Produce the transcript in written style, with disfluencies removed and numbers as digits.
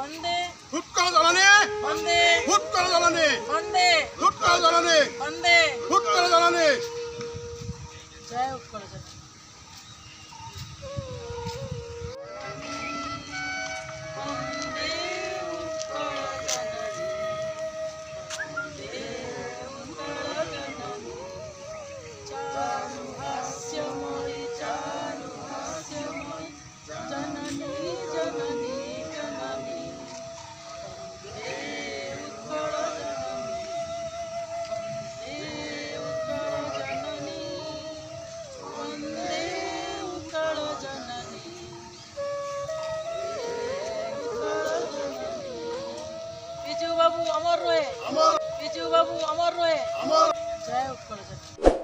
वंदे उत्कल जननी वंदे उत्कल जननी वंदे उत्कल जननी वंदे उत्कल जननी जय उत्कल जननी। अमर बिजू बाबू अमर रहे। अमर जय उत्कल जननी।